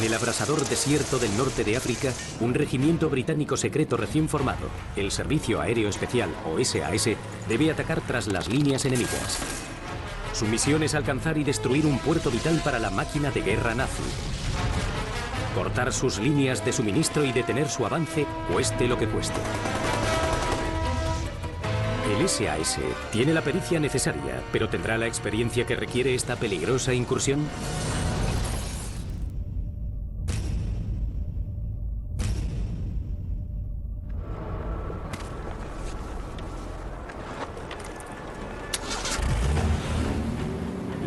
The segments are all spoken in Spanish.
En el abrasador desierto del norte de África, un regimiento británico secreto recién formado, el Servicio Aéreo Especial, o SAS, debe atacar tras las líneas enemigas. Su misión es alcanzar y destruir un puerto vital para la máquina de guerra nazi. Cortar sus líneas de suministro y detener su avance, cueste lo que cueste. El SAS tiene la pericia necesaria, pero ¿tendrá la experiencia que requiere esta peligrosa incursión?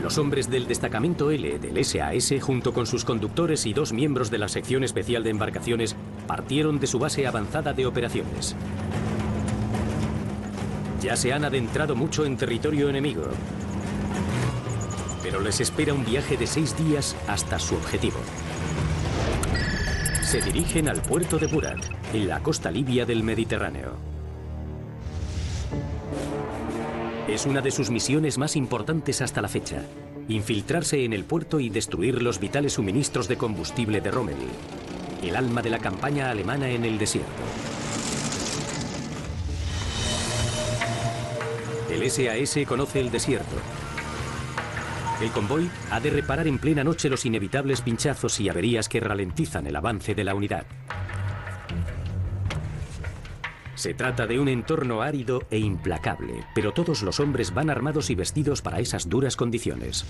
Los hombres del destacamento L del SAS, junto con sus conductores y 2 miembros de la sección especial de embarcaciones, partieron de su base avanzada de operaciones. Ya se han adentrado mucho en territorio enemigo, pero les espera un viaje de 6 días hasta su objetivo. Se dirigen al puerto de Burak, en la costa libia del Mediterráneo. Es una de sus misiones más importantes hasta la fecha: infiltrarse en el puerto y destruir los vitales suministros de combustible de Rommel, el alma de la campaña alemana en el desierto. El SAS conoce el desierto. El convoy ha de reparar en plena noche los inevitables pinchazos y averías que ralentizan el avance de la unidad. Se trata de un entorno árido e implacable, pero todos los hombres van armados y vestidos para esas duras condiciones.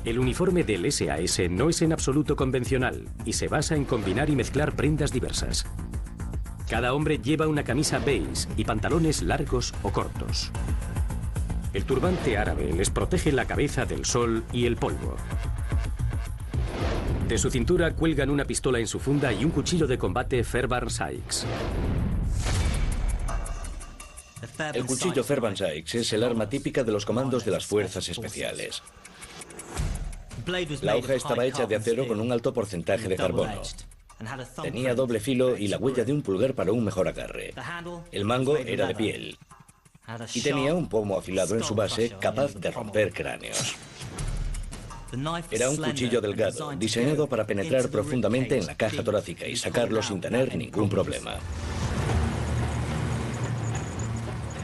El uniforme del SAS no es en absoluto convencional y se basa en combinar y mezclar prendas diversas. Cada hombre lleva una camisa beige y pantalones largos o cortos. El turbante árabe les protege la cabeza del sol y el polvo. De su cintura cuelgan una pistola en su funda y un cuchillo de combate Fairbairn Sykes. El cuchillo Fairbairn Sykes es el arma típica de los comandos de las fuerzas especiales. La hoja estaba hecha de acero con un alto porcentaje de carbono. Tenía doble filo y la huella de un pulgar para un mejor agarre. El mango era de piel y tenía un pomo afilado en su base capaz de romper cráneos. Era un cuchillo delgado, diseñado para penetrar profundamente en la caja torácica y sacarlo sin tener ningún problema.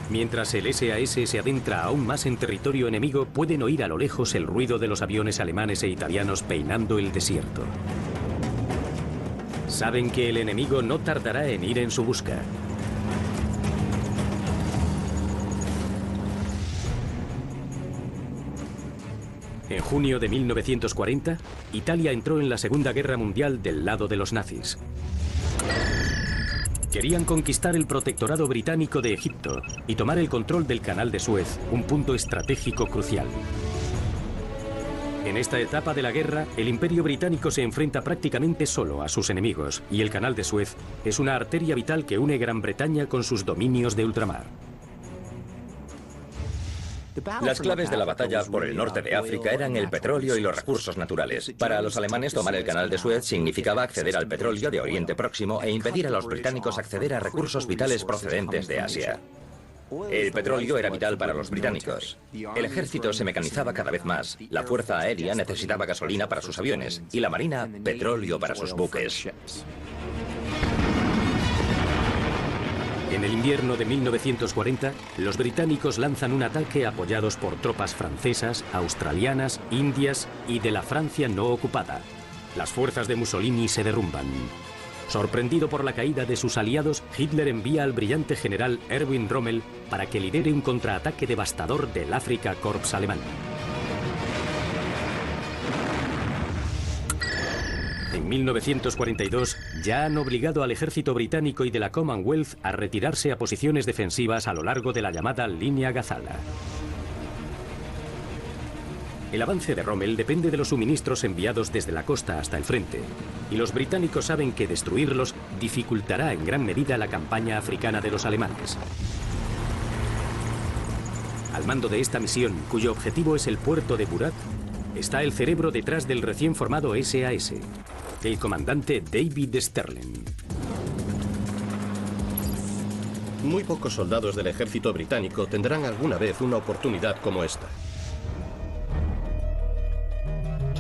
Mientras el SAS se adentra aún más en territorio enemigo, pueden oír a lo lejos el ruido de los aviones alemanes e italianos peinando el desierto. Saben que el enemigo no tardará en ir en su busca. En junio de 1940, Italia entró en la Segunda Guerra Mundial del lado de los nazis. Querían conquistar el protectorado británico de Egipto y tomar el control del Canal de Suez, un punto estratégico crucial. En esta etapa de la guerra, el Imperio Británico se enfrenta prácticamente solo a sus enemigos, y el Canal de Suez es una arteria vital que une Gran Bretaña con sus dominios de ultramar. Las claves de la batalla por el norte de África eran el petróleo y los recursos naturales. Para los alemanes, tomar el Canal de Suez significaba acceder al petróleo de Oriente Próximo e impedir a los británicos acceder a recursos vitales procedentes de Asia. El petróleo era vital para los británicos. El ejército se mecanizaba cada vez más, la fuerza aérea necesitaba gasolina para sus aviones y la marina petróleo para sus buques. En el invierno de 1940, los británicos lanzan un ataque apoyados por tropas francesas, australianas, indias y de la Francia no ocupada. Las fuerzas de Mussolini se derrumban. Sorprendido por la caída de sus aliados, Hitler envía al brillante general Erwin Rommel para que lidere un contraataque devastador del Afrika Korps alemán. En 1942 ya han obligado al ejército británico y de la Commonwealth a retirarse a posiciones defensivas a lo largo de la llamada Línea Gazala. El avance de Rommel depende de los suministros enviados desde la costa hasta el frente, y los británicos saben que destruirlos dificultará en gran medida la campaña africana de los alemanes. Al mando de esta misión, cuyo objetivo es el puerto de Burak, está el cerebro detrás del recién formado SAS, el comandante David Sterling. Muy pocos soldados del ejército británico tendrán alguna vez una oportunidad como esta.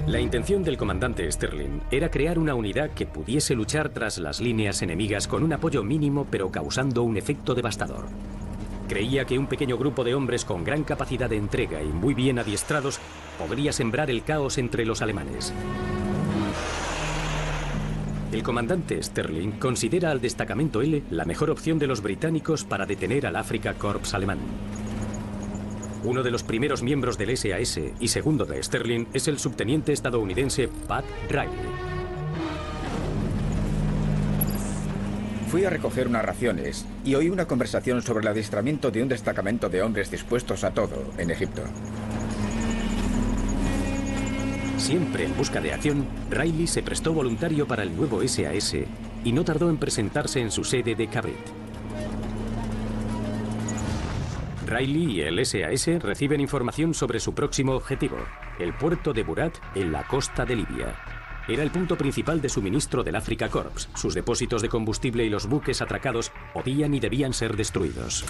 La intención del comandante Sterling era crear una unidad que pudiese luchar tras las líneas enemigas con un apoyo mínimo pero causando un efecto devastador. Creía que un pequeño grupo de hombres con gran capacidad de entrega y muy bien adiestrados podría sembrar el caos entre los alemanes. El comandante Sterling considera al destacamento L la mejor opción de los británicos para detener al Afrika Korps alemán. Uno de los primeros miembros del SAS y segundo de Sterling es el subteniente estadounidense Pat Riley. Fui a recoger unas raciones y oí una conversación sobre el adiestramiento de un destacamento de hombres dispuestos a todo en Egipto. Siempre en busca de acción, Riley se prestó voluntario para el nuevo SAS y no tardó en presentarse en su sede de Cabrit. Riley y el SAS reciben información sobre su próximo objetivo, el puerto de Burat en la costa de Libia. Era el punto principal de suministro del Afrika Korps. Sus depósitos de combustible y los buques atracados podían y debían ser destruidos.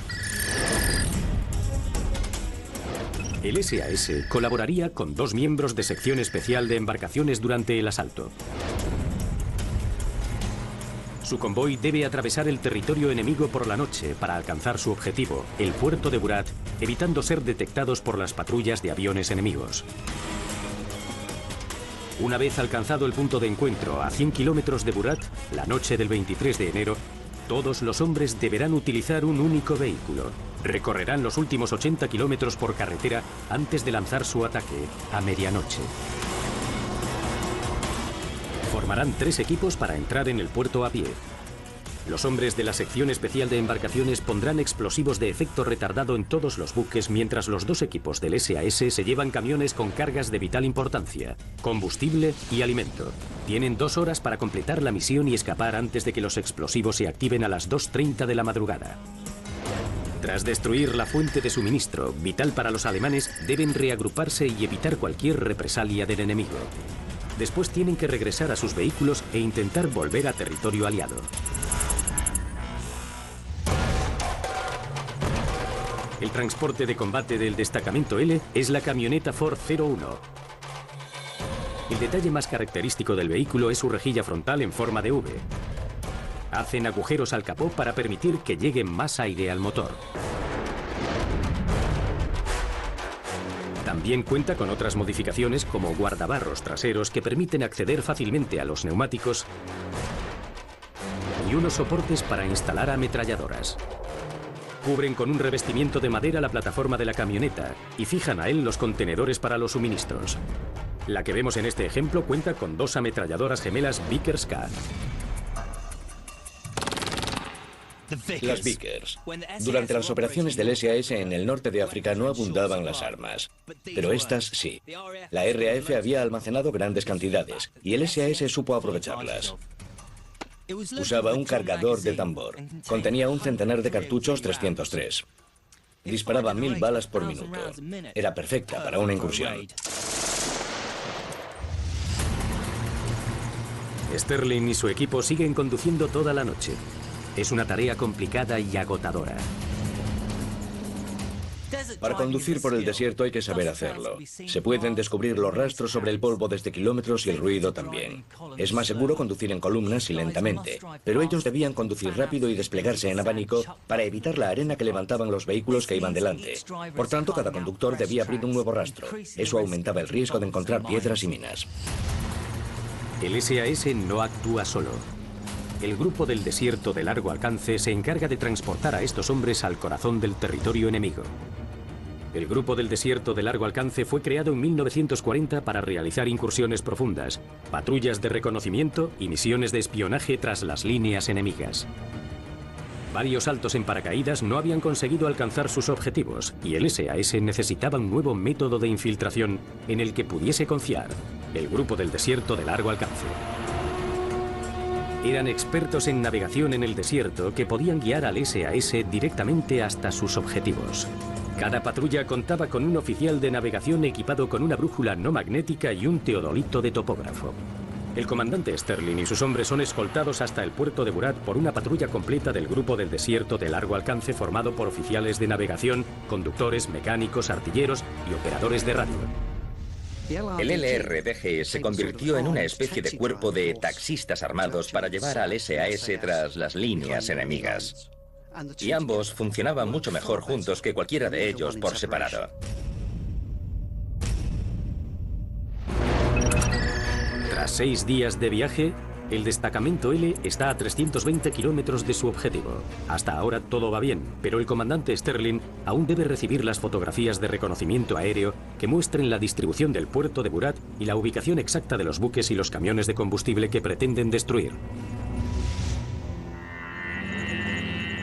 El SAS colaboraría con 2 miembros de sección especial de embarcaciones durante el asalto. Su convoy debe atravesar el territorio enemigo por la noche para alcanzar su objetivo, el puerto de Burat, evitando ser detectados por las patrullas de aviones enemigos. Una vez alcanzado el punto de encuentro a 100 kilómetros de Burat, la noche del 23 de enero, todos los hombres deberán utilizar un único vehículo. Recorrerán los últimos 80 kilómetros por carretera antes de lanzar su ataque a medianoche. Formarán 3 equipos para entrar en el puerto a pie. Los hombres de la sección especial de embarcaciones pondrán explosivos de efecto retardado en todos los buques, mientras los 2 equipos del SAS se llevan camiones con cargas de vital importancia, combustible y alimento. Tienen 2 horas para completar la misión y escapar antes de que los explosivos se activen a las 2:30 de la madrugada. Tras destruir la fuente de suministro, vital para los alemanes, deben reagruparse y evitar cualquier represalia del enemigo. Después tienen que regresar a sus vehículos e intentar volver a territorio aliado. El transporte de combate del destacamento L es la camioneta Ford 01. El detalle más característico del vehículo es su rejilla frontal en forma de V. Hacen agujeros al capó para permitir que llegue más aire al motor. También cuenta con otras modificaciones como guardabarros traseros que permiten acceder fácilmente a los neumáticos y unos soportes para instalar ametralladoras. Cubren con un revestimiento de madera la plataforma de la camioneta y fijan a él los contenedores para los suministros. La que vemos en este ejemplo cuenta con 2 ametralladoras gemelas Vickers-K. Las Vickers. Durante las operaciones del SAS en el norte de África no abundaban las armas, pero estas sí. La RAF había almacenado grandes cantidades y el SAS supo aprovecharlas. Usaba un cargador de tambor. Contenía un centenar de cartuchos 303. Disparaba 1000 balas por minuto. Era perfecta para una incursión. Sterling y su equipo siguen conduciendo toda la noche. Es una tarea complicada y agotadora. Para conducir por el desierto hay que saber hacerlo. Se pueden descubrir los rastros sobre el polvo desde kilómetros y el ruido también. Es más seguro conducir en columnas y lentamente, pero ellos debían conducir rápido y desplegarse en abanico para evitar la arena que levantaban los vehículos que iban delante. Por tanto, cada conductor debía abrir un nuevo rastro. Eso aumentaba el riesgo de encontrar piedras y minas. El SAS no actúa solo. El grupo del desierto de largo alcance se encarga de transportar a estos hombres al corazón del territorio enemigo. El grupo del desierto de largo alcance fue creado en 1940 para realizar incursiones profundas, patrullas de reconocimiento y misiones de espionaje tras las líneas enemigas. Varios saltos en paracaídas no habían conseguido alcanzar sus objetivos y el SAS necesitaba un nuevo método de infiltración en el que pudiese confiar, el grupo del desierto de largo alcance. Eran expertos en navegación en el desierto que podían guiar al SAS directamente hasta sus objetivos. Cada patrulla contaba con un oficial de navegación equipado con una brújula no magnética y un teodolito de topógrafo. El comandante Sterling y sus hombres son escoltados hasta el puerto de Burat por una patrulla completa del grupo del desierto de largo alcance formado por oficiales de navegación, conductores, mecánicos, artilleros y operadores de radio. El LRDG se convirtió en una especie de cuerpo de taxistas armados para llevar al SAS tras las líneas enemigas. Y ambos funcionaban mucho mejor juntos que cualquiera de ellos por separado. Tras 6 días de viaje, el destacamento L está a 320 kilómetros de su objetivo. Hasta ahora todo va bien, pero el comandante Sterling aún debe recibir las fotografías de reconocimiento aéreo que muestren la distribución del puerto de Burat y la ubicación exacta de los buques y los camiones de combustible que pretenden destruir.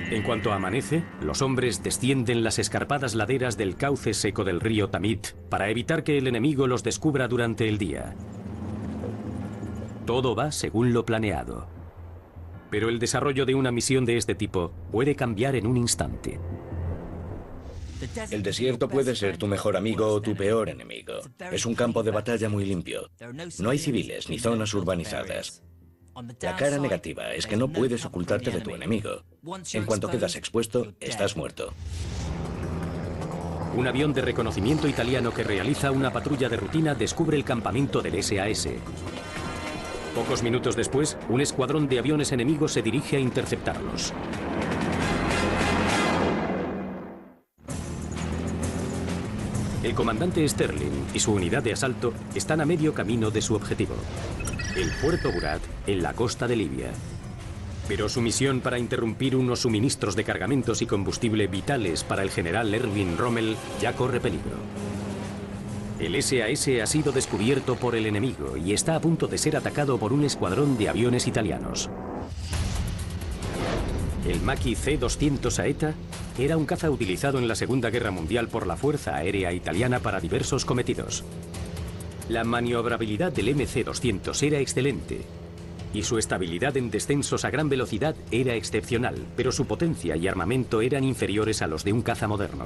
En cuanto amanece, los hombres descienden las escarpadas laderas del cauce seco del río Tamit para evitar que el enemigo los descubra durante el día. Todo va según lo planeado. Pero el desarrollo de una misión de este tipo puede cambiar en un instante. El desierto puede ser tu mejor amigo o tu peor enemigo. Es un campo de batalla muy limpio. No hay civiles ni zonas urbanizadas. La cara negativa es que no puedes ocultarte de tu enemigo. En cuanto quedas expuesto, estás muerto. Un avión de reconocimiento italiano que realiza una patrulla de rutina descubre el campamento del SAS. Pocos minutos después, un escuadrón de aviones enemigos se dirige a interceptarlos. El comandante Sterling y su unidad de asalto están a medio camino de su objetivo, el puerto Burat, en la costa de Libia. Pero su misión para interrumpir unos suministros de cargamentos y combustible vitales para el general Erwin Rommel ya corre peligro. El SAS ha sido descubierto por el enemigo y está a punto de ser atacado por un escuadrón de aviones italianos. El Macchi C-200 Saetta era un caza utilizado en la Segunda Guerra Mundial por la Fuerza Aérea Italiana para diversos cometidos. La maniobrabilidad del MC-200 era excelente y su estabilidad en descensos a gran velocidad era excepcional, pero su potencia y armamento eran inferiores a los de un caza moderno.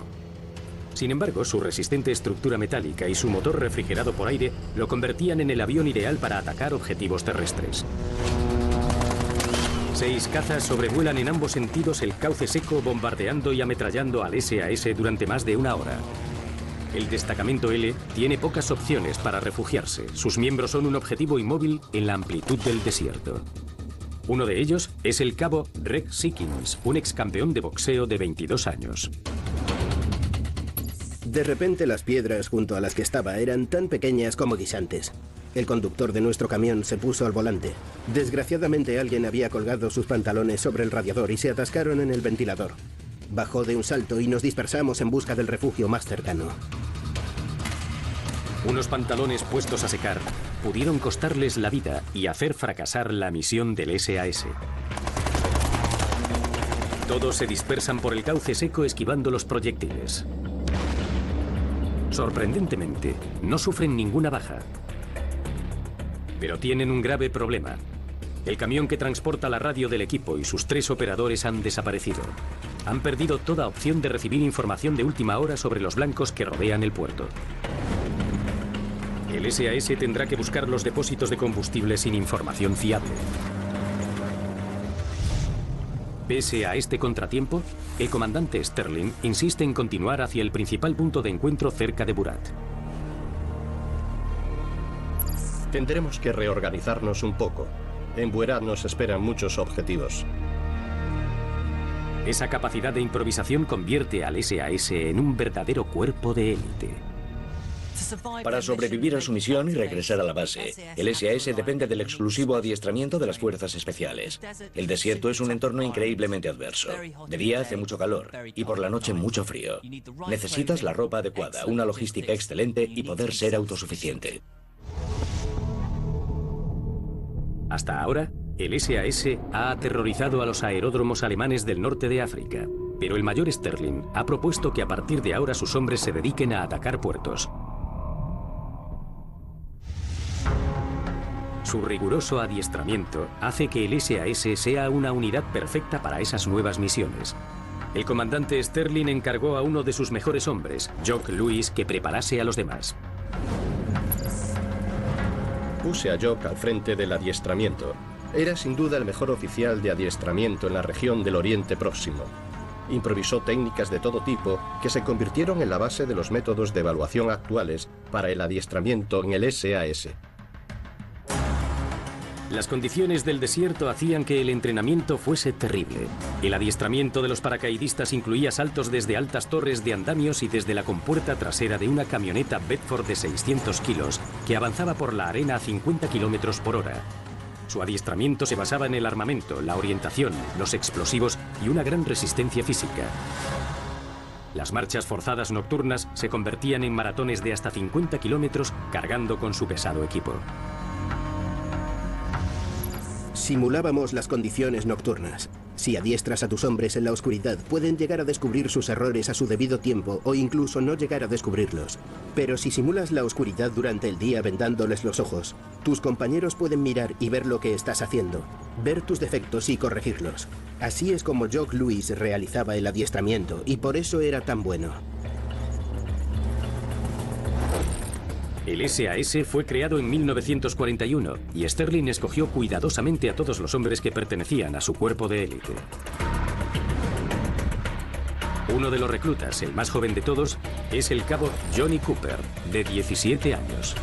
Sin embargo, su resistente estructura metálica y su motor refrigerado por aire lo convertían en el avión ideal para atacar objetivos terrestres. 6 cazas sobrevuelan en ambos sentidos el cauce seco, bombardeando y ametrallando al SAS durante más de una hora. El destacamento L tiene pocas opciones para refugiarse. Sus miembros son un objetivo inmóvil en la amplitud del desierto. Uno de ellos es el cabo Rex Sickins, un ex campeón de boxeo de 22 años. De repente las piedras junto a las que estaba eran tan pequeñas como guisantes. El conductor de nuestro camión se puso al volante. Desgraciadamente alguien había colgado sus pantalones sobre el radiador y se atascaron en el ventilador. Bajó de un salto y nos dispersamos en busca del refugio más cercano. Unos pantalones puestos a secar pudieron costarles la vida y hacer fracasar la misión del SAS. Todos se dispersan por el cauce seco esquivando los proyectiles. Sorprendentemente, no sufren ninguna baja. Pero tienen un grave problema. El camión que transporta la radio del equipo y sus 3 operadores han desaparecido. Han perdido toda opción de recibir información de última hora sobre los blancos que rodean el puerto. El SAS tendrá que buscar los depósitos de combustible sin información fiable. Pese a este contratiempo, el comandante Sterling insiste en continuar hacia el principal punto de encuentro cerca de Burat. Tendremos que reorganizarnos un poco. En Burat nos esperan muchos objetivos. Esa capacidad de improvisación convierte al SAS en un verdadero cuerpo de élite. Para sobrevivir a su misión y regresar a la base, el SAS depende del exclusivo adiestramiento de las fuerzas especiales. El desierto es un entorno increíblemente adverso. De día hace mucho calor y por la noche mucho frío. Necesitas la ropa adecuada, una logística excelente y poder ser autosuficiente. Hasta ahora, el SAS ha aterrorizado a los aeródromos alemanes del norte de África, pero el mayor Sterling ha propuesto que a partir de ahora sus hombres se dediquen a atacar puertos. Su riguroso adiestramiento hace que el SAS sea una unidad perfecta para esas nuevas misiones. El comandante Sterling encargó a uno de sus mejores hombres, Jock Lewis, que preparase a los demás. Puse a Jock al frente del adiestramiento. Era sin duda el mejor oficial de adiestramiento en la región del Oriente Próximo. improvisó técnicas de todo tipo que se convirtieron en la base de los métodos de evaluación actuales para el adiestramiento en el SAS. Las condiciones del desierto hacían que el entrenamiento fuese terrible. El adiestramiento de los paracaidistas incluía saltos desde altas torres de andamios y desde la compuerta trasera de una camioneta Bedford de 600 kilos que avanzaba por la arena a 50 kilómetros por hora. Su adiestramiento se basaba en el armamento, la orientación, los explosivos y una gran resistencia física. Las marchas forzadas nocturnas se convertían en maratones de hasta 50 kilómetros cargando con su pesado equipo. Simulábamos las condiciones nocturnas. Si adiestras a tus hombres en la oscuridad, pueden llegar a descubrir sus errores a su debido tiempo o incluso no llegar a descubrirlos. Pero si simulas la oscuridad durante el día vendándoles los ojos, tus compañeros pueden mirar y ver lo que estás haciendo, ver tus defectos y corregirlos. Así es como Jock Lewis realizaba el adiestramiento y por eso era tan bueno. El SAS fue creado en 1941 y Sterling escogió cuidadosamente a todos los hombres que pertenecían a su cuerpo de élite. Uno de los reclutas, el más joven de todos, es el cabo Johnny Cooper, de 17 años.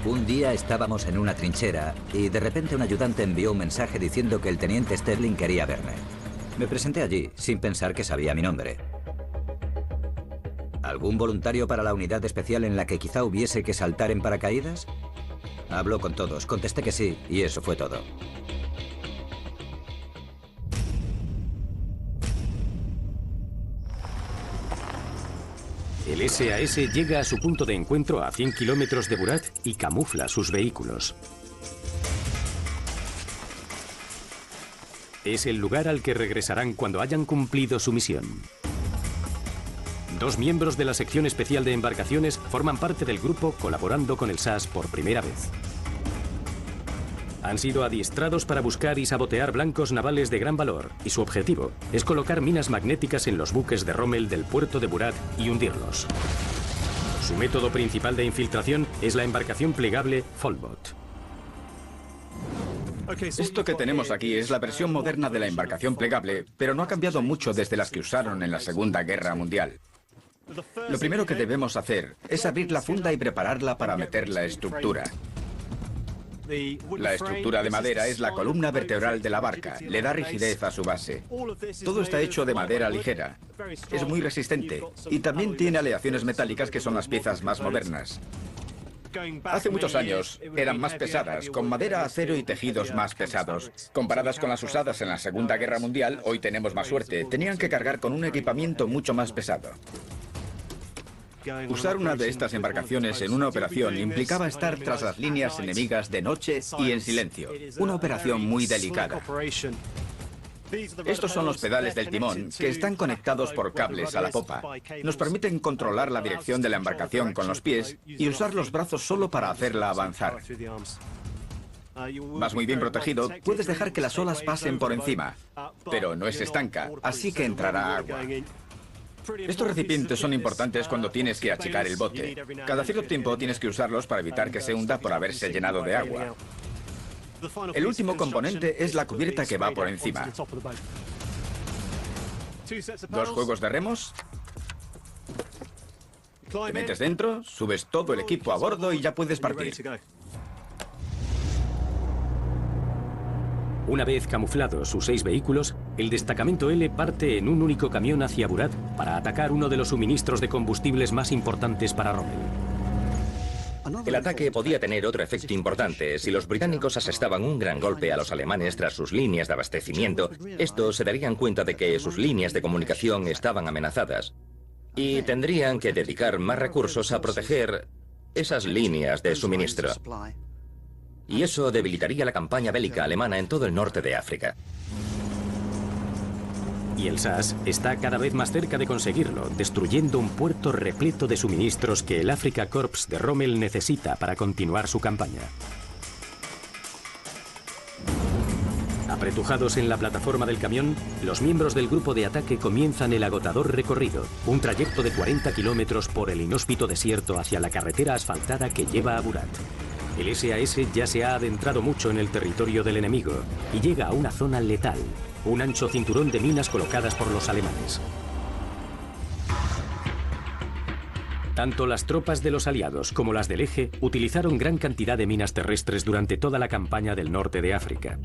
Un día estábamos en una trinchera y de repente un ayudante envió un mensaje diciendo que el teniente Sterling quería verme. Me presenté allí sin pensar que sabía mi nombre. ¿Algún voluntario para la unidad especial en la que quizá hubiese que saltar en paracaídas? Habló con todos, contesté que sí, y eso fue todo. El SAS llega a su punto de encuentro a 100 kilómetros de Burat y camufla sus vehículos. Es el lugar al que regresarán cuando hayan cumplido su misión. Dos miembros de la sección especial de embarcaciones forman parte del grupo colaborando con el SAS por primera vez. Han sido adiestrados para buscar y sabotear blancos navales de gran valor y su objetivo es colocar minas magnéticas en los buques de Rommel del puerto de Burat y hundirlos. Su método principal de infiltración es la embarcación plegable Folbot. Esto que tenemos aquí es la versión moderna de la embarcación plegable, pero no ha cambiado mucho desde las que usaron en la Segunda Guerra Mundial. Lo primero que debemos hacer es abrir la funda y prepararla para meter la estructura. La estructura de madera es la columna vertebral de la barca, le da rigidez a su base. Todo está hecho de madera ligera, es muy resistente y también tiene aleaciones metálicas que son las piezas más modernas. Hace muchos años eran más pesadas, con madera, acero y tejidos más pesados. Comparadas con las usadas en la Segunda Guerra Mundial, hoy tenemos más suerte. Tenían que cargar con un equipamiento mucho más pesado. Usar una de estas embarcaciones en una operación implicaba estar tras las líneas enemigas de noche y en silencio. Una operación muy delicada. Estos son los pedales del timón, que están conectados por cables a la popa. Nos permiten controlar la dirección de la embarcación con los pies y usar los brazos solo para hacerla avanzar. Vas muy bien protegido, puedes dejar que las olas pasen por encima, pero no es estanca, así que entrará agua. Estos recipientes son importantes cuando tienes que achicar el bote. Cada cierto tiempo tienes que usarlos para evitar que se hunda por haberse llenado de agua. El último componente es la cubierta que va por encima. 2 juegos de remos. Te metes dentro, subes todo el equipo a bordo y ya puedes partir. Una vez camuflados sus 6 vehículos, el destacamento L parte en un único camión hacia Burat para atacar uno de los suministros de combustibles más importantes para Rommel. El ataque podía tener otro efecto importante. Si los británicos asestaban un gran golpe a los alemanes tras sus líneas de abastecimiento, estos se darían cuenta de que sus líneas de comunicación estaban amenazadas y tendrían que dedicar más recursos a proteger esas líneas de suministro. Y eso debilitaría la campaña bélica alemana en todo el norte de África. Y el SAS está cada vez más cerca de conseguirlo, destruyendo un puerto repleto de suministros que el Afrika Korps de Rommel necesita para continuar su campaña. Apretujados en la plataforma del camión, los miembros del grupo de ataque comienzan el agotador recorrido, un trayecto de 40 kilómetros por el inhóspito desierto hacia la carretera asfaltada que lleva a Burat. El SAS ya se ha adentrado mucho en el territorio del enemigo y llega a una zona letal, un ancho cinturón de minas colocadas por los alemanes. Tanto las tropas de los aliados como las del Eje utilizaron gran cantidad de minas terrestres durante toda la campaña del norte de África.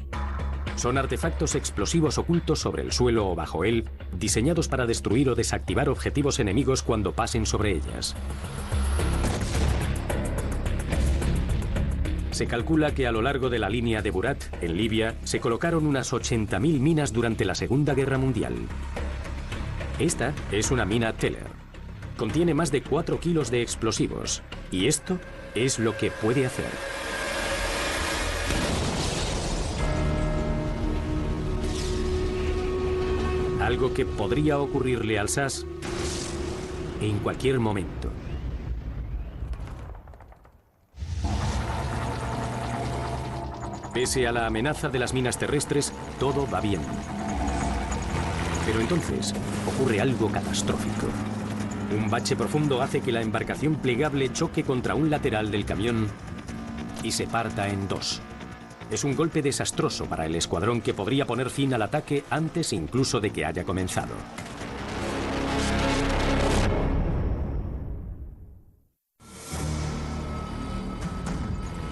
Son artefactos explosivos ocultos sobre el suelo o bajo él, diseñados para destruir o desactivar objetivos enemigos cuando pasen sobre ellas. Se calcula que a lo largo de la línea de Burat, en Libia, se colocaron unas 80.000 minas durante la Segunda Guerra Mundial. Esta es una mina Teller. Contiene más de 4 kilos de explosivos, y esto es lo que puede hacer. Algo que podría ocurrirle al SAS en cualquier momento. Pese a la amenaza de las minas terrestres, todo va bien. Pero entonces ocurre algo catastrófico. Un bache profundo hace que la embarcación plegable choque contra un lateral del camión y se parta en dos. Es un golpe desastroso para el escuadrón que podría poner fin al ataque antes incluso de que haya comenzado.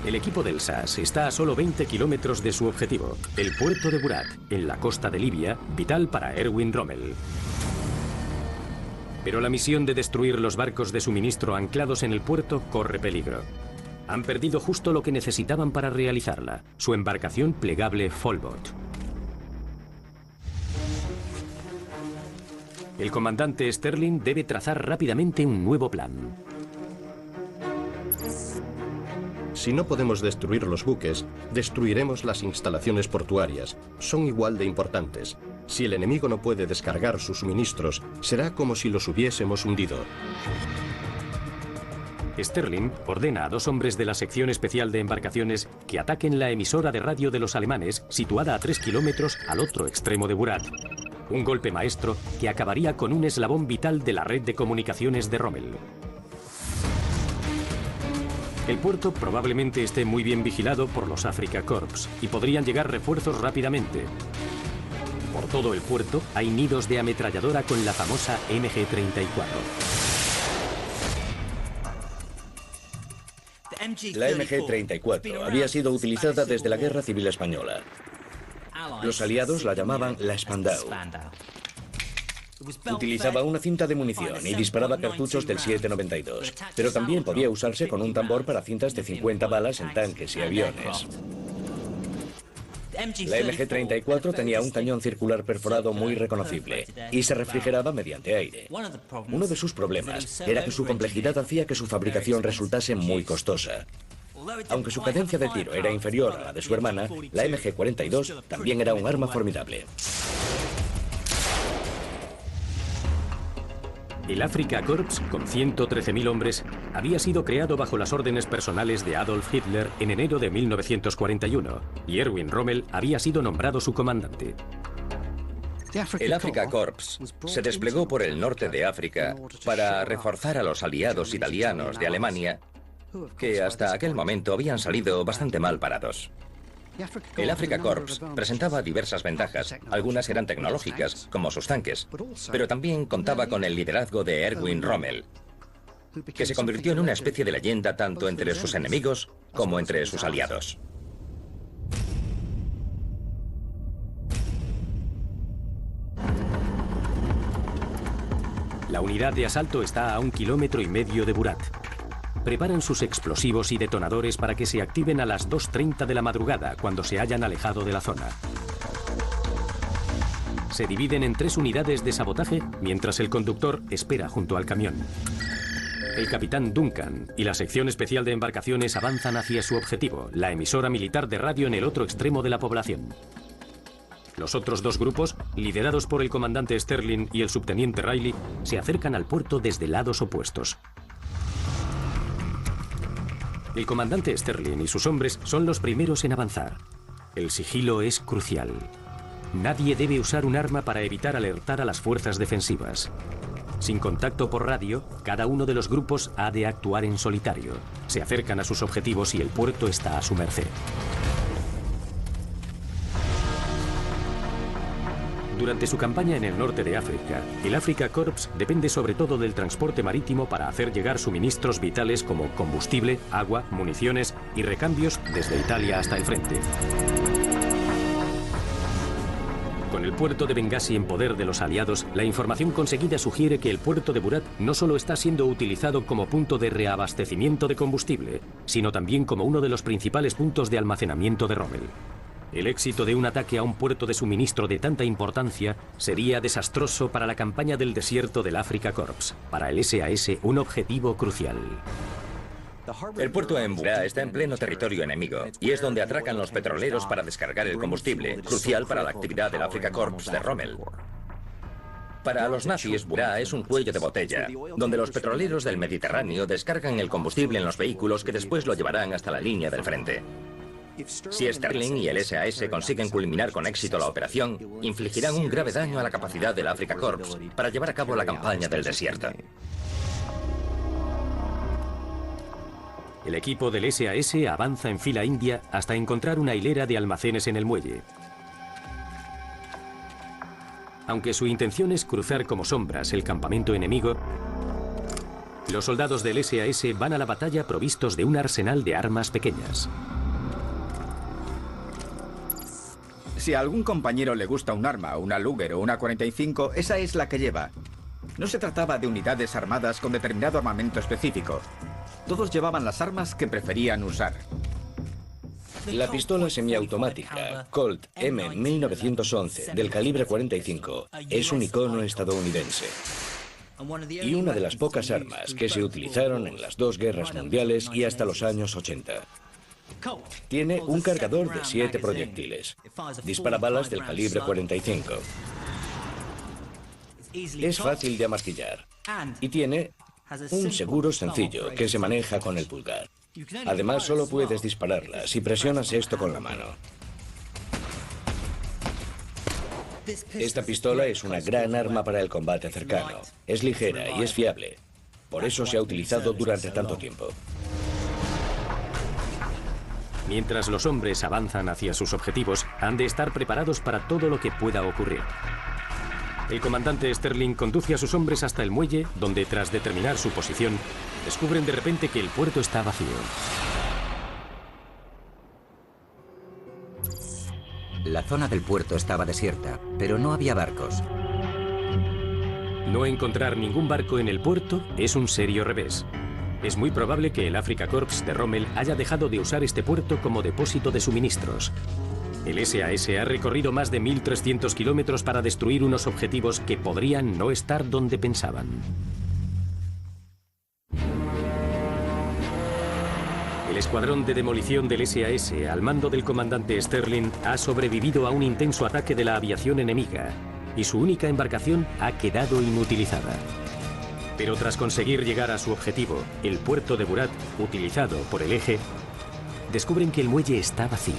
El equipo del SAS está a solo 20 kilómetros de su objetivo, el puerto de Burat, en la costa de Libia, vital para Erwin Rommel. Pero la misión de destruir los barcos de suministro anclados en el puerto corre peligro. Han perdido justo lo que necesitaban para realizarla, su embarcación plegable Folbot. El comandante Sterling debe trazar rápidamente un nuevo plan. Si no podemos destruir los buques, destruiremos las instalaciones portuarias. Son igual de importantes. Si el enemigo no puede descargar sus suministros, será como si los hubiésemos hundido. Sterling ordena a 2 hombres de la sección especial de embarcaciones que ataquen la emisora de radio de los alemanes situada a 3 kilómetros al otro extremo de Burat. Un golpe maestro que acabaría con un eslabón vital de la red de comunicaciones de Rommel. El puerto probablemente esté muy bien vigilado por los Afrika Korps y podrían llegar refuerzos rápidamente. Por todo el puerto hay nidos de ametralladora con la famosa MG-34. La MG-34 había sido utilizada desde la Guerra Civil Española. Los aliados la llamaban la Spandau. Utilizaba una cinta de munición y disparaba cartuchos del 7.92, pero también podía usarse con un tambor para cintas de 50 balas en tanques y aviones. La MG-34 tenía un cañón circular perforado muy reconocible y se refrigeraba mediante aire. Uno de sus problemas era que su complejidad hacía que su fabricación resultase muy costosa. Aunque su cadencia de tiro era inferior a la de su hermana, la MG-42 también era un arma formidable. El Afrika Korps, con 113.000 hombres, había sido creado bajo las órdenes personales de Adolf Hitler en enero de 1941, y Erwin Rommel había sido nombrado su comandante. El Afrika Korps se desplegó por el norte de África para reforzar a los aliados italianos de Alemania, que hasta aquel momento habían salido bastante mal parados. El Afrika Korps presentaba diversas ventajas, algunas eran tecnológicas, como sus tanques, pero también contaba con el liderazgo de Erwin Rommel, que se convirtió en una especie de leyenda tanto entre sus enemigos como entre sus aliados. La unidad de asalto está a 1,5 kilómetros de Burat. Preparan sus explosivos y detonadores para que se activen a las 2:30 de la madrugada, cuando se hayan alejado de la zona. Se dividen en 3 unidades de sabotaje, mientras el conductor espera junto al camión. El capitán Duncan y la sección especial de embarcaciones avanzan hacia su objetivo, la emisora militar de radio en el otro extremo de la población. Los otros 2 grupos, liderados por el comandante Sterling y el subteniente Riley, se acercan al puerto desde lados opuestos. El comandante Sterling y sus hombres son los primeros en avanzar. El sigilo es crucial. Nadie debe usar un arma para evitar alertar a las fuerzas defensivas. Sin contacto por radio, cada uno de los grupos ha de actuar en solitario. Se acercan a sus objetivos y el puerto está a su merced. Durante su campaña en el norte de África, el Afrika Korps depende sobre todo del transporte marítimo para hacer llegar suministros vitales como combustible, agua, municiones y recambios desde Italia hasta el frente. Con el puerto de Bengasi en poder de los aliados, la información conseguida sugiere que el puerto de Burat no solo está siendo utilizado como punto de reabastecimiento de combustible, sino también como uno de los principales puntos de almacenamiento de Rommel. El éxito de un ataque a un puerto de suministro de tanta importancia sería desastroso para la campaña del desierto del Afrika Korps, para el SAS un objetivo crucial. El puerto en Burat está en pleno territorio enemigo y es donde atracan los petroleros para descargar el combustible, crucial para la actividad del Afrika Korps de Rommel. Para los nazis, Burat es un cuello de botella, donde los petroleros del Mediterráneo descargan el combustible en los vehículos que después lo llevarán hasta la línea del frente. Si Sterling y el SAS consiguen culminar con éxito la operación, infligirán un grave daño a la capacidad del Afrika Korps para llevar a cabo la campaña del desierto. El equipo del SAS avanza en fila india hasta encontrar una hilera de almacenes en el muelle. Aunque su intención es cruzar como sombras el campamento enemigo, los soldados del SAS van a la batalla provistos de un arsenal de armas pequeñas. Si a algún compañero le gusta un arma, una Luger o una 45, esa es la que lleva. No se trataba de unidades armadas con determinado armamento específico. Todos llevaban las armas que preferían usar. La pistola semiautomática Colt M1911 del calibre 45 es un icono estadounidense y una de las pocas armas que se utilizaron en las dos guerras mundiales y hasta los años 80. Tiene un cargador de 7 proyectiles. Dispara balas del calibre 45. Es fácil de amartillar y tiene un seguro sencillo que se maneja con el pulgar. Además, solo puedes dispararla si presionas esto con la mano. Esta pistola es una gran arma para el combate cercano. Es ligera y es fiable. Por eso se ha utilizado durante tanto tiempo. Mientras los hombres avanzan hacia sus objetivos, han de estar preparados para todo lo que pueda ocurrir. El comandante Sterling conduce a sus hombres hasta el muelle, donde tras determinar su posición, descubren de repente que el puerto está vacío. La zona del puerto estaba desierta, pero no había barcos. No encontrar ningún barco en el puerto es un serio revés. Es muy probable que el Afrika Korps de Rommel haya dejado de usar este puerto como depósito de suministros. El SAS ha recorrido más de 1.300 kilómetros para destruir unos objetivos que podrían no estar donde pensaban. El escuadrón de demolición del SAS, al mando del comandante Sterling, ha sobrevivido a un intenso ataque de la aviación enemiga y su única embarcación ha quedado inutilizada. Pero tras conseguir llegar a su objetivo, el puerto de Burat, utilizado por el Eje, descubren que el muelle está vacío.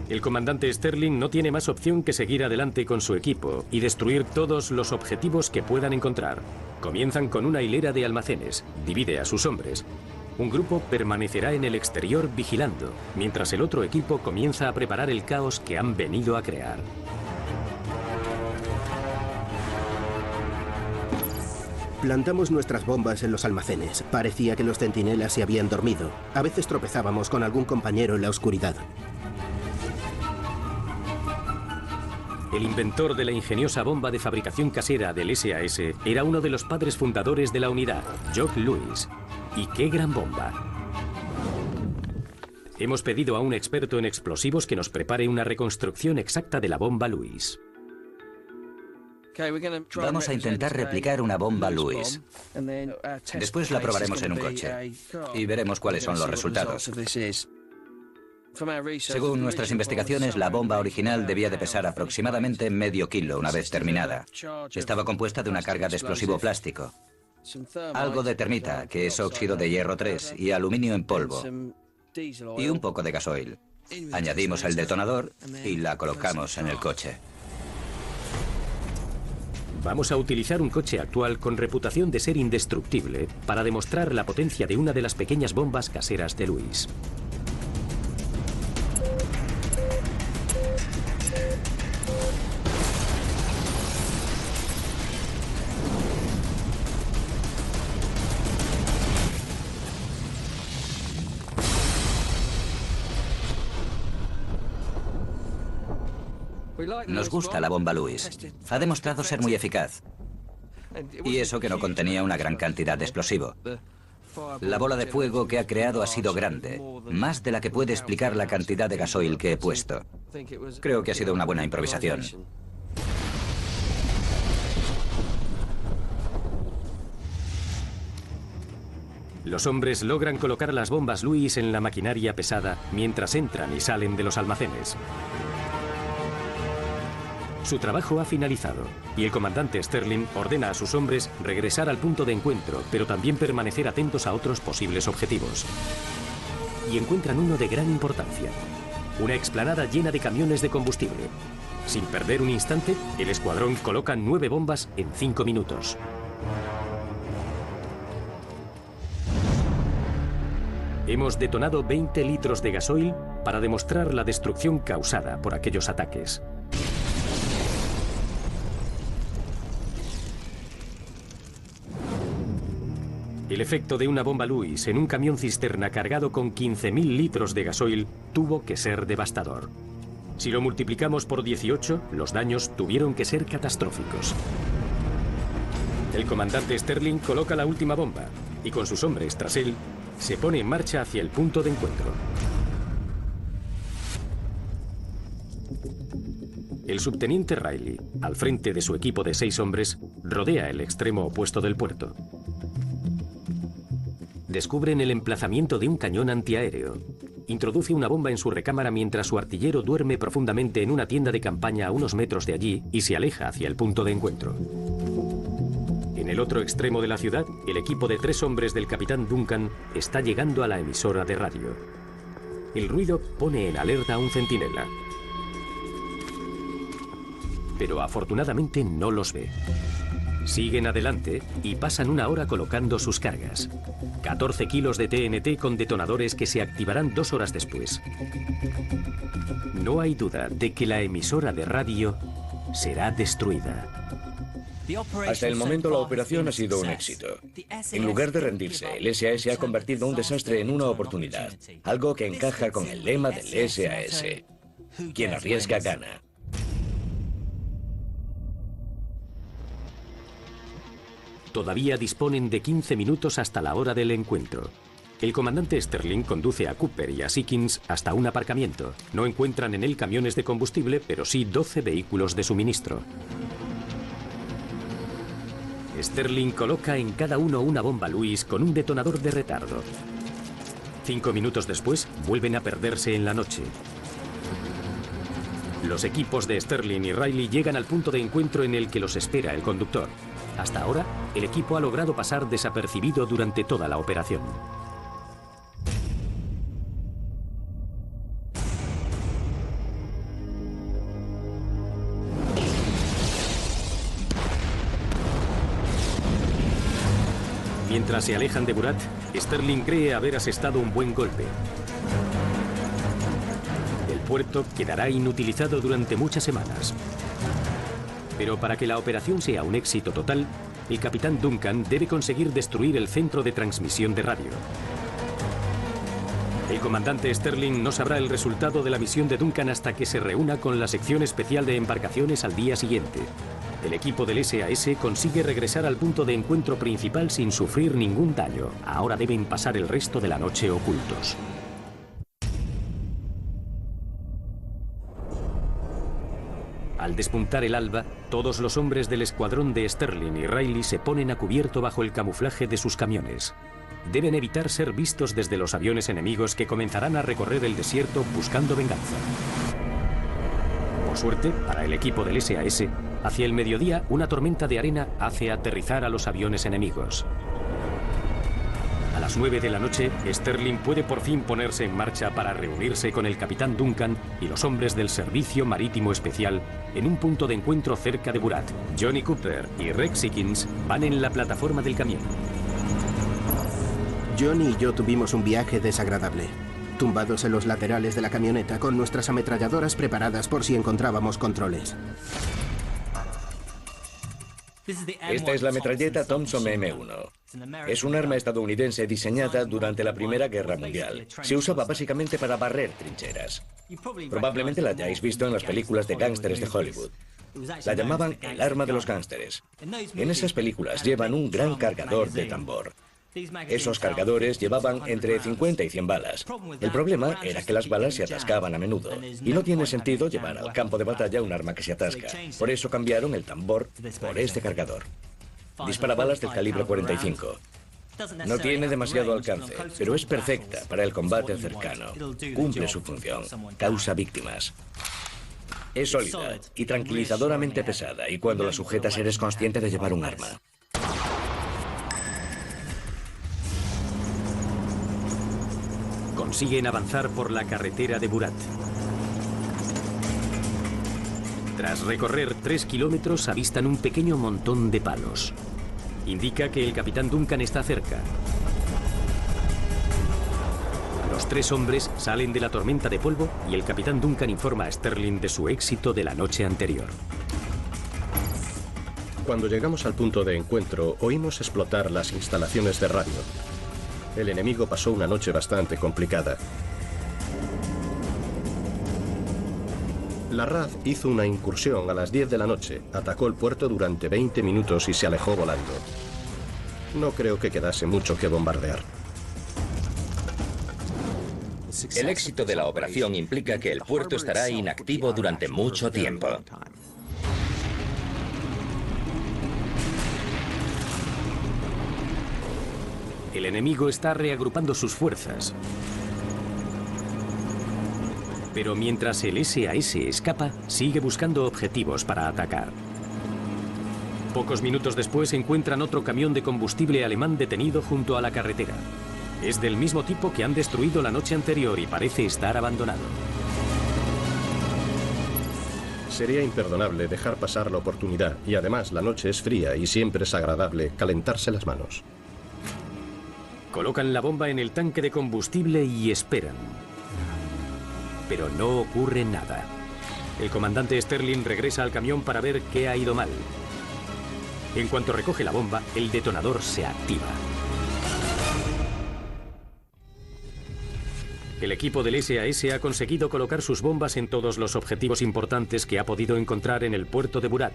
El comandante Sterling no tiene más opción que seguir adelante con su equipo y destruir todos los objetivos que puedan encontrar. Comienzan con una hilera de almacenes, divide a sus hombres. Un grupo permanecerá en el exterior vigilando, mientras el otro equipo comienza a preparar el caos que han venido a crear. Plantamos nuestras bombas en los almacenes. Parecía que los centinelas se habían dormido. A veces tropezábamos con algún compañero en la oscuridad. El inventor de la ingeniosa bomba de fabricación casera del SAS era uno de los padres fundadores de la unidad, Jock Lewis. ¡Y qué gran bomba! Hemos pedido a un experto en explosivos que nos prepare una reconstrucción exacta de la bomba Lewis. Vamos a intentar replicar una bomba Lewis. Después la probaremos en un coche y veremos cuáles son los resultados. Según nuestras investigaciones, la bomba original debía de pesar aproximadamente medio kilo una vez terminada. Estaba compuesta de una carga de explosivo plástico, algo de termita, que es óxido de hierro 3, y aluminio en polvo, y un poco de gasoil. Añadimos el detonador y la colocamos en el coche. Vamos a utilizar un coche actual con reputación de ser indestructible para demostrar la potencia de una de las pequeñas bombas caseras de Lewis. Nos gusta la bomba Lewis. Ha demostrado ser muy eficaz. Y eso que no contenía una gran cantidad de explosivo. La bola de fuego que ha creado ha sido grande, más de la que puede explicar la cantidad de gasoil que he puesto. Creo que ha sido una buena improvisación. Los hombres logran colocar las bombas Lewis en la maquinaria pesada mientras entran y salen de los almacenes. Su trabajo ha finalizado y el comandante Sterling ordena a sus hombres regresar al punto de encuentro, pero también permanecer atentos a otros posibles objetivos. Y encuentran uno de gran importancia: una explanada llena de camiones de combustible. Sin perder un instante, el escuadrón coloca 9 bombas en 5 minutos. Hemos detonado 20 litros de gasoil para demostrar la destrucción causada por aquellos ataques. El efecto de una bomba Lewis en un camión cisterna cargado con 15.000 litros de gasoil tuvo que ser devastador. Si lo multiplicamos por 18, los daños tuvieron que ser catastróficos. El comandante Sterling coloca la última bomba y con sus hombres tras él, se pone en marcha hacia el punto de encuentro. El subteniente Riley, al frente de su equipo de 6 hombres, rodea el extremo opuesto del puerto. Descubren el emplazamiento de un cañón antiaéreo. Introduce una bomba en su recámara mientras su artillero duerme profundamente en una tienda de campaña a unos metros de allí y se aleja hacia el punto de encuentro. En el otro extremo de la ciudad, el equipo de 3 hombres del capitán Duncan está llegando a la emisora de radio. El ruido pone en alerta a un centinela. Pero afortunadamente no los ve. Siguen adelante y pasan una hora colocando sus cargas. 14 kilos de TNT con detonadores que se activarán 2 horas después. No hay duda de que la emisora de radio será destruida. Hasta el momento la operación ha sido un éxito. En lugar de rendirse, el SAS ha convertido un desastre en una oportunidad, algo que encaja con el lema del SAS. Quien arriesga gana. Todavía disponen de 15 minutos hasta la hora del encuentro. El comandante Sterling conduce a Cooper y a Seekins hasta un aparcamiento. No encuentran en él camiones de combustible, pero sí 12 vehículos de suministro. Sterling coloca en cada uno una bomba Lewis con un detonador de retardo. 5 minutos después, vuelven a perderse en la noche. Los equipos de Sterling y Riley llegan al punto de encuentro en el que los espera el conductor. Hasta ahora, el equipo ha logrado pasar desapercibido durante toda la operación. Mientras se alejan de Burat, Sterling cree haber asestado un buen golpe. El puerto quedará inutilizado durante muchas semanas. Pero para que la operación sea un éxito total, el capitán Duncan debe conseguir destruir el centro de transmisión de radio. El comandante Sterling no sabrá el resultado de la misión de Duncan hasta que se reúna con la sección especial de embarcaciones al día siguiente. El equipo del SAS consigue regresar al punto de encuentro principal sin sufrir ningún daño. Ahora deben pasar el resto de la noche ocultos. Al despuntar el alba, todos los hombres del escuadrón de Sterling y Riley se ponen a cubierto bajo el camuflaje de sus camiones. Deben evitar ser vistos desde los aviones enemigos que comenzarán a recorrer el desierto buscando venganza. Por suerte, para el equipo del SAS, hacia el mediodía una tormenta de arena hace aterrizar a los aviones enemigos. A las 9 de la noche, Sterling puede por fin ponerse en marcha para reunirse con el capitán Duncan y los hombres del Servicio Marítimo Especial en un punto de encuentro cerca de Burat. Johnny Cooper y Rex Seekins van en la plataforma del camión. Johnny y yo tuvimos un viaje desagradable, tumbados en los laterales de la camioneta con nuestras ametralladoras preparadas por si encontrábamos controles. Esta es la metralleta Thompson M1. Es un arma estadounidense diseñada durante la Primera Guerra Mundial. Se usaba básicamente para barrer trincheras. Probablemente la hayáis visto en las películas de gángsteres de Hollywood. La llamaban el arma de los gángsteres. En esas películas llevan un gran cargador de tambor. Esos cargadores llevaban entre 50 y 100 balas. El problema era que las balas se atascaban a menudo. Y no tiene sentido llevar al campo de batalla un arma que se atasca. Por eso cambiaron el tambor por este cargador. Dispara balas del calibre 45. No tiene demasiado alcance, pero es perfecta para el combate cercano. Cumple su función. Causa víctimas. Es sólida y tranquilizadoramente pesada, y cuando la sujetas eres consciente de llevar un arma. Consiguen avanzar por la carretera de Burat. Tras recorrer 3 kilómetros avistan un pequeño montón de palos. Indica que el capitán Duncan está cerca. Los 3 hombres salen de la tormenta de polvo y el capitán Duncan informa a Sterling de su éxito de la noche anterior. Cuando llegamos al punto de encuentro, oímos explotar las instalaciones de radio. El enemigo pasó una noche bastante complicada. La RAF hizo una incursión a las 10 de la noche, atacó el puerto durante 20 minutos y se alejó volando. No creo que quedase mucho que bombardear. El éxito de la operación implica que el puerto estará inactivo durante mucho tiempo. El enemigo está reagrupando sus fuerzas. Pero mientras el SAS escapa, sigue buscando objetivos para atacar. Pocos minutos después encuentran otro camión de combustible alemán detenido junto a la carretera. Es del mismo tipo que han destruido la noche anterior y parece estar abandonado. Sería imperdonable dejar pasar la oportunidad, y además la noche es fría y siempre es agradable calentarse las manos. Colocan la bomba en el tanque de combustible y esperan. Pero no ocurre nada. El comandante Sterling regresa al camión para ver qué ha ido mal. En cuanto recoge la bomba, el detonador se activa. El equipo del SAS ha conseguido colocar sus bombas en todos los objetivos importantes que ha podido encontrar en el puerto de Burat.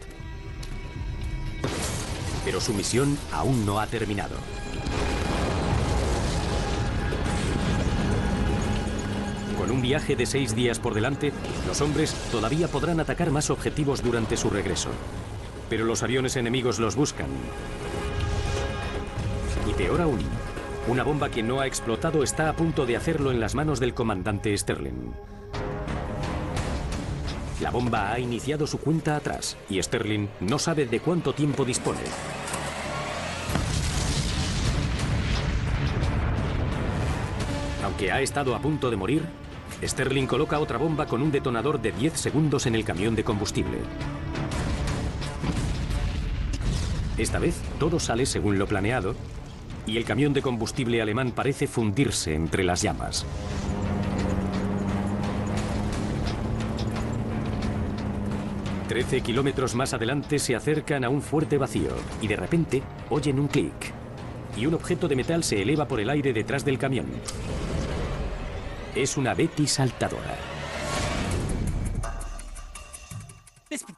Pero su misión aún no ha terminado. Con un viaje de 6 días por delante, los hombres todavía podrán atacar más objetivos durante su regreso. Pero los aviones enemigos los buscan. Y peor aún, una bomba que no ha explotado está a punto de hacerlo en las manos del comandante Sterling. La bomba ha iniciado su cuenta atrás y Sterling no sabe de cuánto tiempo dispone. Aunque ha estado a punto de morir, Sterling coloca otra bomba con un detonador de 10 segundos en el camión de combustible. Esta vez todo sale según lo planeado y el camión de combustible alemán parece fundirse entre las llamas. «13 kilómetros más adelante se acercan a un fuerte vacío y de repente oyen un clic y un objeto de metal se eleva por el aire detrás del camión. Es una Betty saltadora.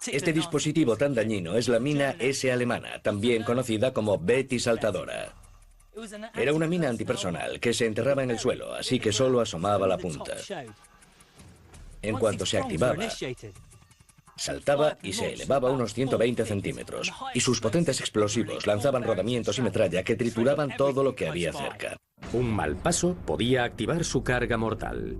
Este dispositivo tan dañino es la mina S alemana, también conocida como Betty saltadora. Era una mina antipersonal que se enterraba en el suelo, así que solo asomaba la punta. En cuanto se activaba, saltaba y se elevaba unos 120 centímetros, y sus potentes explosivos lanzaban rodamientos y metralla que trituraban todo lo que había cerca. Un mal paso podía activar su carga mortal.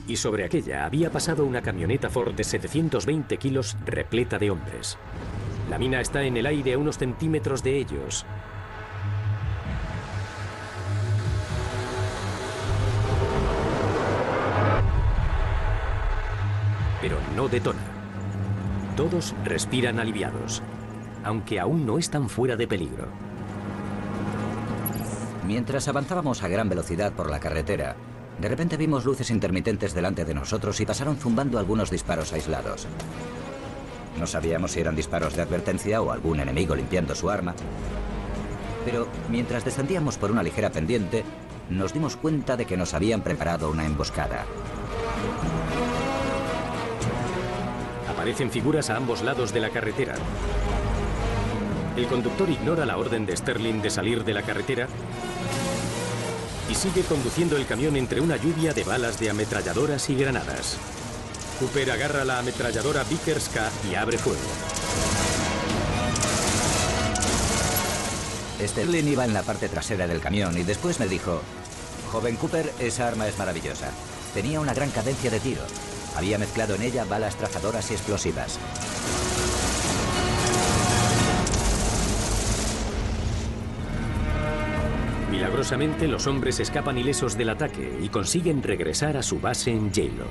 Y sobre aquella había pasado una camioneta Ford de 720 kilos repleta de hombres. La mina está en el aire a unos centímetros de ellos. Pero no detona. Todos respiran aliviados, aunque aún no están fuera de peligro. Mientras avanzábamos a gran velocidad por la carretera, de repente vimos luces intermitentes delante de nosotros y pasaron zumbando algunos disparos aislados. No sabíamos si eran disparos de advertencia o algún enemigo limpiando su arma. Pero mientras descendíamos por una ligera pendiente, nos dimos cuenta de que nos habían preparado una emboscada. Aparecen figuras a ambos lados de la carretera. El conductor ignora la orden de Sterling de salir de la carretera y sigue conduciendo el camión entre una lluvia de balas de ametralladoras y granadas. Cooper agarra la ametralladora Vickers K y abre fuego. Sterling iba en la parte trasera del camión y después me dijo: «Joven Cooper, esa arma es maravillosa. Tenía una gran cadencia de tiro. Había mezclado en ella balas trazadoras y explosivas». Milagrosamente, los hombres escapan ilesos del ataque y consiguen regresar a su base en Yalo.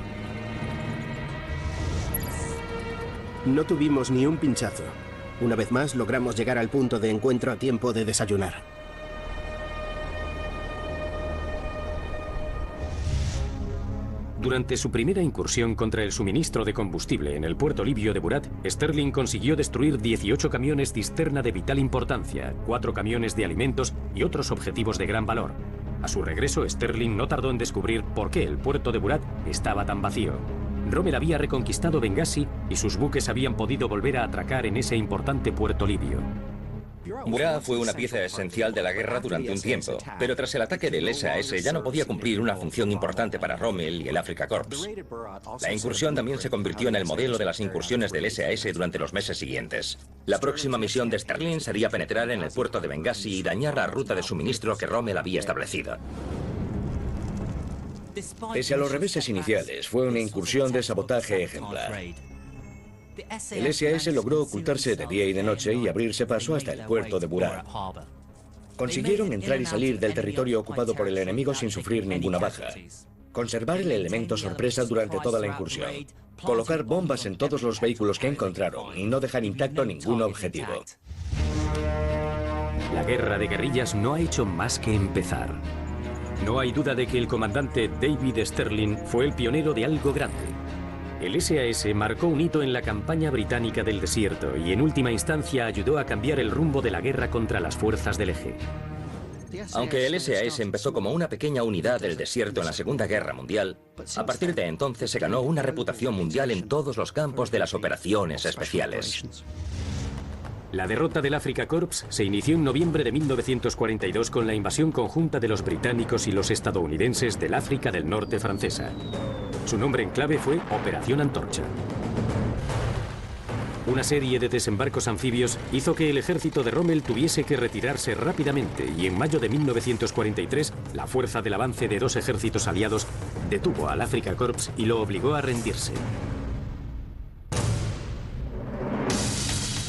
No tuvimos ni un pinchazo. Una vez más, logramos llegar al punto de encuentro a tiempo de desayunar. Durante su primera incursión contra el suministro de combustible en el puerto libio de Burat, Sterling consiguió destruir 18 camiones cisterna de vital importancia, 4 camiones de alimentos y otros objetivos de gran valor. A su regreso, Sterling no tardó en descubrir por qué el puerto de Burat estaba tan vacío. Rommel había reconquistado Bengasi y sus buques habían podido volver a atracar en ese importante puerto libio. Burat fue una pieza esencial de la guerra durante un tiempo, pero tras el ataque del SAS ya no podía cumplir una función importante para Rommel y el Afrika Korps. La incursión también se convirtió en el modelo de las incursiones del SAS durante los meses siguientes. La próxima misión de Sterling sería penetrar en el puerto de Bengasi y dañar la ruta de suministro que Rommel había establecido. Pese a los reveses iniciales, fue una incursión de sabotaje ejemplar. El SAS logró ocultarse de día y de noche y abrirse paso hasta el puerto de Burat. Consiguieron entrar y salir del territorio ocupado por el enemigo sin sufrir ninguna baja. Conservar el elemento sorpresa durante toda la incursión. Colocar bombas en todos los vehículos que encontraron y no dejar intacto ningún objetivo. La guerra de guerrillas no ha hecho más que empezar. No hay duda de que el comandante David Sterling fue el pionero de algo grande. El SAS marcó un hito en la campaña británica del desierto y en última instancia ayudó a cambiar el rumbo de la guerra contra las fuerzas del eje. Aunque el SAS empezó como una pequeña unidad del desierto en la Segunda Guerra Mundial, a partir de entonces se ganó una reputación mundial en todos los campos de las operaciones especiales. La derrota del Afrika Korps se inició en noviembre de 1942 con la invasión conjunta de los británicos y los estadounidenses del África del Norte francesa. Su nombre en clave fue Operación Antorcha. Una serie de desembarcos anfibios hizo que el ejército de Rommel tuviese que retirarse rápidamente y en mayo de 1943 la fuerza del avance de 2 ejércitos aliados detuvo al Afrika Korps y lo obligó a rendirse.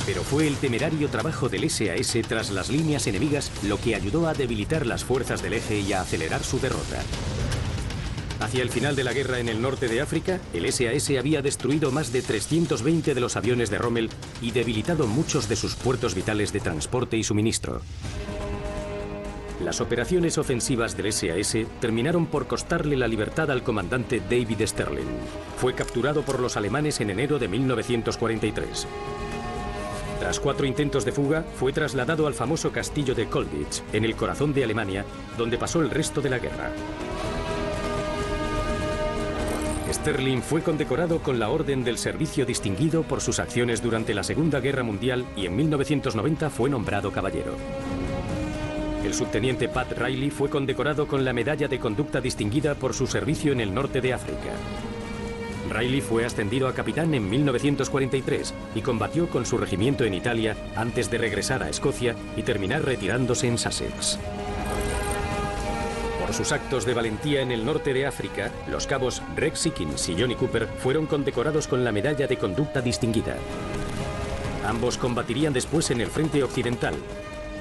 Pero fue el temerario trabajo del SAS tras las líneas enemigas lo que ayudó a debilitar las fuerzas del eje y a acelerar su derrota. Hacia el final de la guerra en el norte de África, el SAS había destruido más de 320 de los aviones de Rommel y debilitado muchos de sus puertos vitales de transporte y suministro. Las operaciones ofensivas del SAS terminaron por costarle la libertad al comandante David Sterling. Fue capturado por los alemanes en enero de 1943. Tras 4 intentos de fuga, fue trasladado al famoso castillo de Colditz, en el corazón de Alemania, donde pasó el resto de la guerra. Sterling fue condecorado con la Orden del Servicio Distinguido por sus acciones durante la Segunda Guerra Mundial y en 1990 fue nombrado caballero. El subteniente Pat Riley fue condecorado con la Medalla de Conducta Distinguida por su servicio en el norte de África. Riley fue ascendido a capitán en 1943 y combatió con su regimiento en Italia antes de regresar a Escocia y terminar retirándose en Sussex. Por sus actos de valentía en el norte de África, los cabos Rex Sickins y Johnny Cooper fueron condecorados con la Medalla de Conducta Distinguida. Ambos combatirían después en el frente occidental,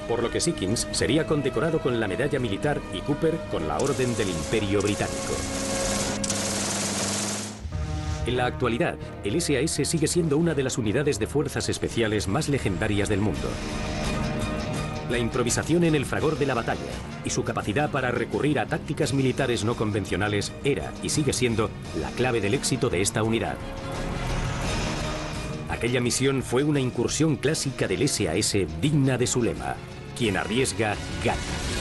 por lo que Sickins sería condecorado con la Medalla Militar y Cooper con la Orden del Imperio Británico. En la actualidad, el SAS sigue siendo una de las unidades de fuerzas especiales más legendarias del mundo. La improvisación en el fragor de la batalla y su capacidad para recurrir a tácticas militares no convencionales era y sigue siendo la clave del éxito de esta unidad. Aquella misión fue una incursión clásica del SAS digna de su lema: quien arriesga, gana.